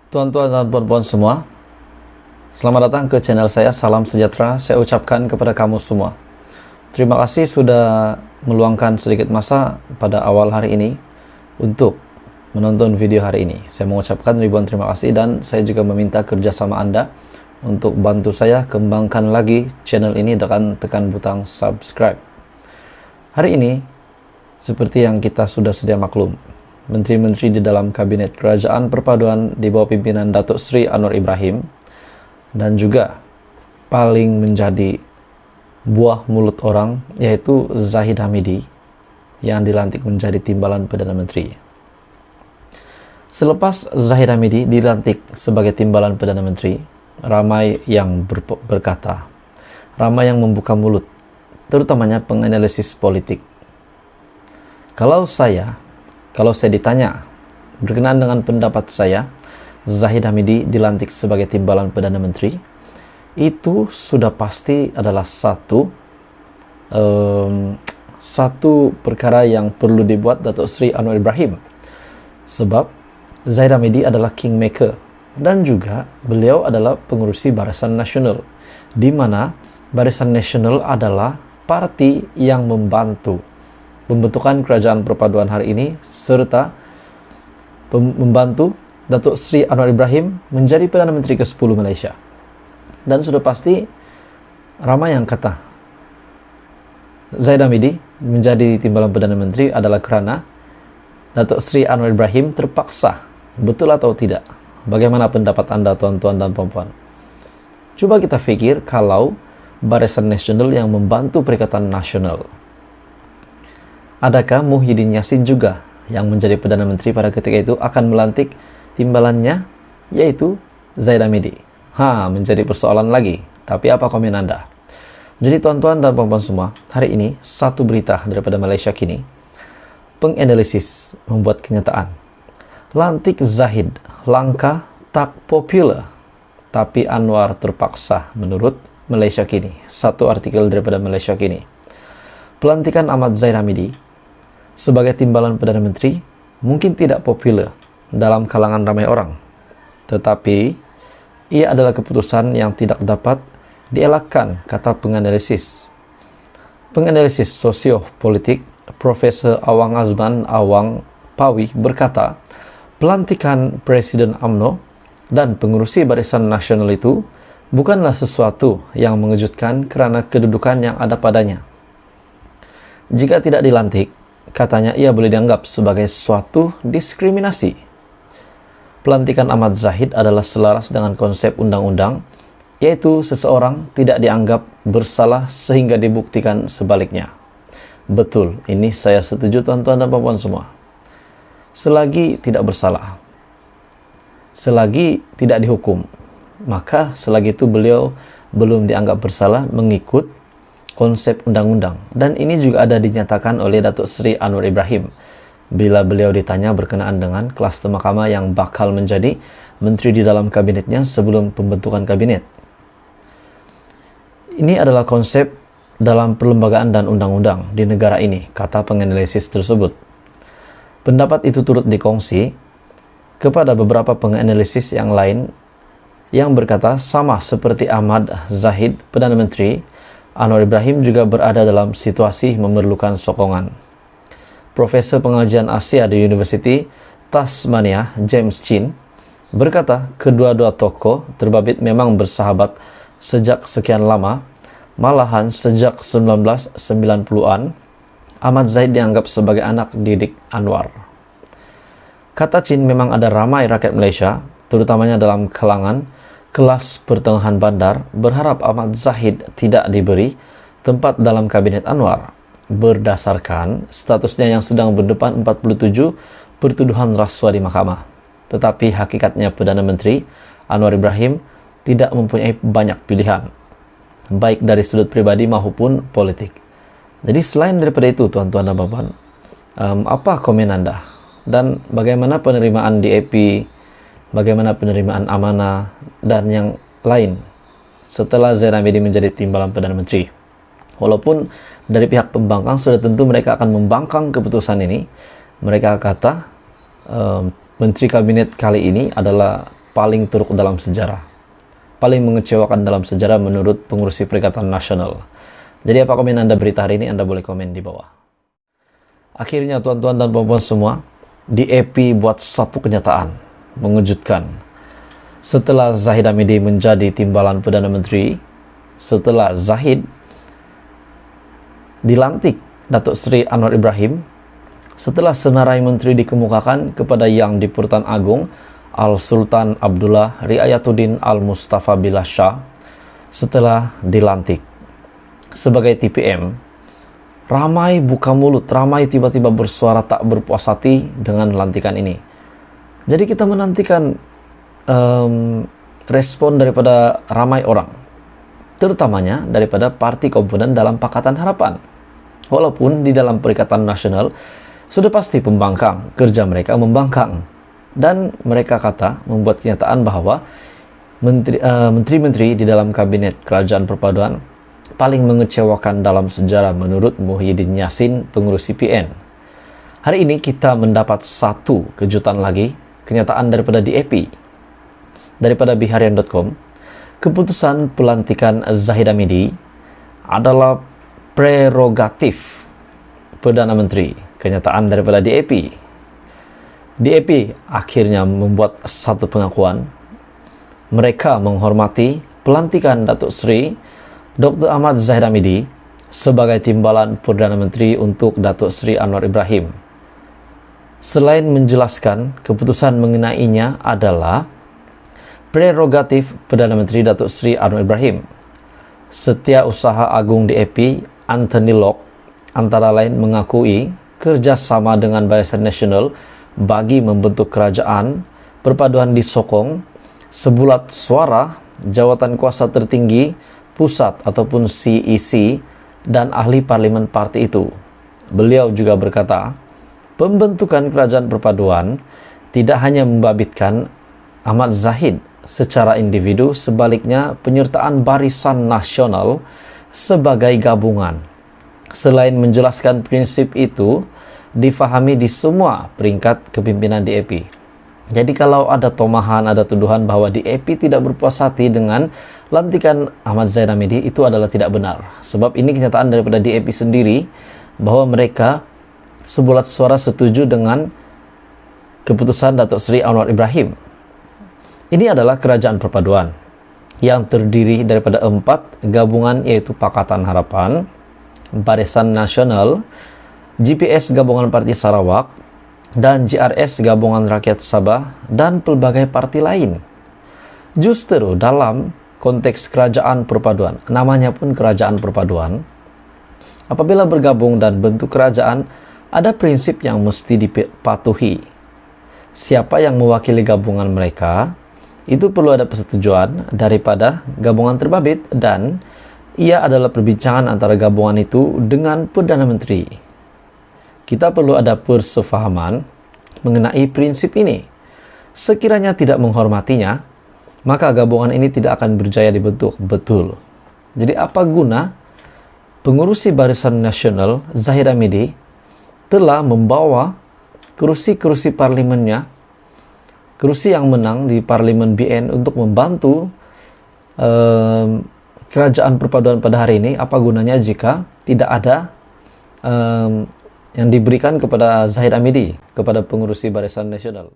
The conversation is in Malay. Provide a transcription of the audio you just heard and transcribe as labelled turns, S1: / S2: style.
S1: Tuan-tuan dan puan-puan semua, selamat datang ke channel saya. Salam sejahtera saya ucapkan kepada kamu semua. Terima kasih sudah meluangkan sedikit masa pada awal hari ini untuk menonton video hari ini. Saya mengucapkan ribuan terima kasih dan saya juga meminta kerjasama Anda untuk bantu saya kembangkan lagi channel ini dengan tekan butang subscribe. Hari ini, seperti yang kita sudah sedia maklum, menteri-menteri di dalam kabinet kerajaan perpaduan di bawah pimpinan Datuk Seri Anwar Ibrahim dan juga paling menjadi buah mulut orang yaitu Zahid Hamidi yang dilantik menjadi timbalan Perdana Menteri. Selepas Zahid Hamidi dilantik sebagai timbalan Perdana Menteri, ramai yang berkata, ramai yang membuka mulut, terutamanya penganalisis politik. Kalau saya ditanya berkenaan dengan pendapat saya, Zahid Hamidi dilantik sebagai timbalan Perdana Menteri, itu sudah pasti adalah satu perkara yang perlu dibuat Datuk Seri Anwar Ibrahim. Sebab Zahid Hamidi adalah kingmaker dan juga beliau adalah pengurusi Barisan Nasional, di mana Barisan Nasional adalah parti yang membantu pembentukan kerajaan perpaduan hari ini serta membantu Datuk Seri Anwar Ibrahim menjadi Perdana Menteri ke-10 Malaysia. Dan sudah pasti ramai yang kata Zahid Hamidi menjadi timbalan Perdana Menteri adalah kerana Datuk Seri Anwar Ibrahim terpaksa. Betul atau tidak? Bagaimana pendapat Anda, tuan-tuan dan puan-puan? Coba kita fikir kalau Barisan Nasional yang membantu Perikatan Nasional, adakah Muhyiddin Yassin juga yang menjadi Perdana Menteri pada ketika itu akan melantik timbalannya, yaitu Zahid Hamidi? Menjadi persoalan lagi. Tapi apa komen Anda? Jadi tuan-tuan dan puan-puan semua, hari ini satu berita daripada Malaysia Kini, penganalisis membuat kenyataan. Lantik Zahid, langkah tak popular, tapi Anwar terpaksa menurut Malaysia Kini. Satu artikel daripada Malaysia Kini. Pelantikan Ahmad Zahid Hamidi sebagai timbalan Perdana Menteri mungkin tidak popular dalam kalangan ramai orang, tetapi ia adalah keputusan yang tidak dapat dielakkan, kata penganalisis sosiopolitik Profesor Awang Azman Awang Pawi berkata, pelantikan Presiden UMNO dan pengurusi Barisan Nasional itu bukanlah sesuatu yang mengejutkan kerana kedudukan yang ada padanya. Jika tidak dilantik, katanya ia boleh dianggap sebagai suatu diskriminasi. Pelantikan Ahmad Zahid adalah selaras dengan konsep undang-undang, yaitu seseorang tidak dianggap bersalah sehingga dibuktikan sebaliknya. Betul, ini saya setuju tuan-tuan dan puan-puan semua. Selagi tidak bersalah, selagi tidak dihukum, maka selagi itu beliau belum dianggap bersalah mengikut konsep undang-undang. Dan ini juga ada dinyatakan oleh Datuk Seri Anwar Ibrahim bila beliau ditanya berkenaan dengan kluster mahkamah yang bakal menjadi menteri di dalam kabinetnya sebelum pembentukan kabinet. Ini adalah konsep dalam perlembagaan dan undang-undang di negara ini, kata penganalisis tersebut. Pendapat itu turut dikongsi kepada beberapa penganalisis yang lain yang berkata sama seperti Ahmad Zahid, Perdana Menteri, Anwar Ibrahim juga berada dalam situasi memerlukan sokongan. Profesor Pengajian Asia di Universiti Tasmania, James Chin, berkata kedua-dua tokoh terbabit memang bersahabat sejak sekian lama, malahan sejak 1990-an, Ahmad Zahid dianggap sebagai anak didik Anwar. Kata Chin, memang ada ramai rakyat Malaysia, terutamanya dalam kalangan kelas pertengahan bandar, berharap Ahmad Zahid tidak diberi tempat dalam kabinet Anwar berdasarkan statusnya yang sedang berdepan 47 pertuduhan rasuah di mahkamah. Tetapi hakikatnya Perdana Menteri Anwar Ibrahim tidak mempunyai banyak pilihan, baik dari sudut pribadi maupun politik. Jadi selain daripada itu, tuan-tuan dan puan-puan, apa komen Anda? Dan bagaimana penerimaan DAP, bagaimana penerimaan amanah dan yang lain setelah Zahid Hamidi menjadi timbalan Perdana Menteri? Walaupun dari pihak pembangkang sudah tentu mereka akan membangkang keputusan ini, mereka kata Menteri Kabinet kali ini adalah paling teruk dalam sejarah. Paling mengecewakan dalam sejarah menurut pengurusi Perikatan Nasional. Jadi apa komen Anda berita hari ini? Anda boleh komen di bawah. Akhirnya tuan-tuan dan puan-puan semua, DAP buat satu kenyataan mengejutkan. Setelah Zahid Hamidi menjadi timbalan Perdana Menteri, setelah Zahid dilantik Datuk Seri Anwar Ibrahim, setelah senarai menteri dikemukakan kepada Yang di-Pertuan Agong Al-Sultan Abdullah Riayatuddin Al-Mustafa Billah Shah, setelah dilantik sebagai TPM, ramai buka mulut, ramai tiba-tiba bersuara tak berpuas hati dengan lantikan ini. Jadi kita menantikan respon daripada ramai orang, terutamanya daripada parti komponen dalam Pakatan Harapan. Walaupun di dalam Perikatan Nasional sudah pasti pembangkang, kerja mereka membangkang. Dan mereka membuat kenyataan bahwa menteri-menteri di dalam kabinet kerajaan perpaduan paling mengecewakan dalam sejarah menurut Muhyiddin Yassin, pengurus CPN. Hari ini kita mendapat satu kejutan lagi, kenyataan daripada DAP. Daripada Biharian.com, keputusan pelantikan Zahid Hamidi adalah prerogatif Perdana Menteri. Kenyataan daripada DAP. DAP akhirnya membuat satu pengakuan. Mereka menghormati pelantikan Datuk Seri Dr. Ahmad Zahid Hamidi sebagai timbalan Perdana Menteri untuk Datuk Seri Anwar Ibrahim. Selain menjelaskan keputusan mengenainya adalah prerogatif Perdana Menteri Datuk Seri Anwar Ibrahim, Setiausaha Agung DAP Anthony Locke antara lain mengakui kerjasama dengan Barisan Nasional bagi membentuk kerajaan perpaduan disokong sebulat suara jawatan kuasa tertinggi pusat ataupun CEC dan ahli parlimen parti itu. Beliau juga berkata, pembentukan kerajaan perpaduan tidak hanya membabitkan Ahmad Zahid secara individu, sebaliknya penyertaan Barisan Nasional sebagai gabungan. Selain menjelaskan prinsip itu difahami di semua peringkat kepimpinan DAP. Jadi kalau ada tomahan, ada tuduhan bahwa DAP tidak berpuas hati dengan lantikan Ahmad Zahid Hamidi, itu adalah tidak benar. Sebab ini kenyataan daripada DAP sendiri bahwa mereka sebulat suara setuju dengan keputusan Datuk Seri Anwar Ibrahim. Ini adalah kerajaan perpaduan yang terdiri daripada 4 gabungan, yaitu Pakatan Harapan, Barisan Nasional, GPS Gabungan Parti Sarawak, dan GRS Gabungan Rakyat Sabah, dan pelbagai parti lain. Justru dalam konteks kerajaan perpaduan, namanya pun kerajaan perpaduan, apabila bergabung dan bentuk kerajaan, ada prinsip yang mesti dipatuhi. Siapa yang mewakili gabungan mereka, itu perlu ada persetujuan daripada gabungan terbabit, dan ia adalah perbincangan antara gabungan itu dengan Perdana Menteri. Kita perlu ada persefahaman mengenai prinsip ini. Sekiranya tidak menghormatinya, maka gabungan ini tidak akan berjaya dibentuk. Betul. Jadi apa guna pengurusi Barisan Nasional Zahid Hamidi telah membawa kerusi-kerusi parlimennya, kerusi yang menang di Parlimen BN untuk membantu kerajaan perpaduan pada hari ini? Apa gunanya jika tidak ada yang diberikan kepada Zahid Hamidi, kepada pengurusi Barisan Nasional?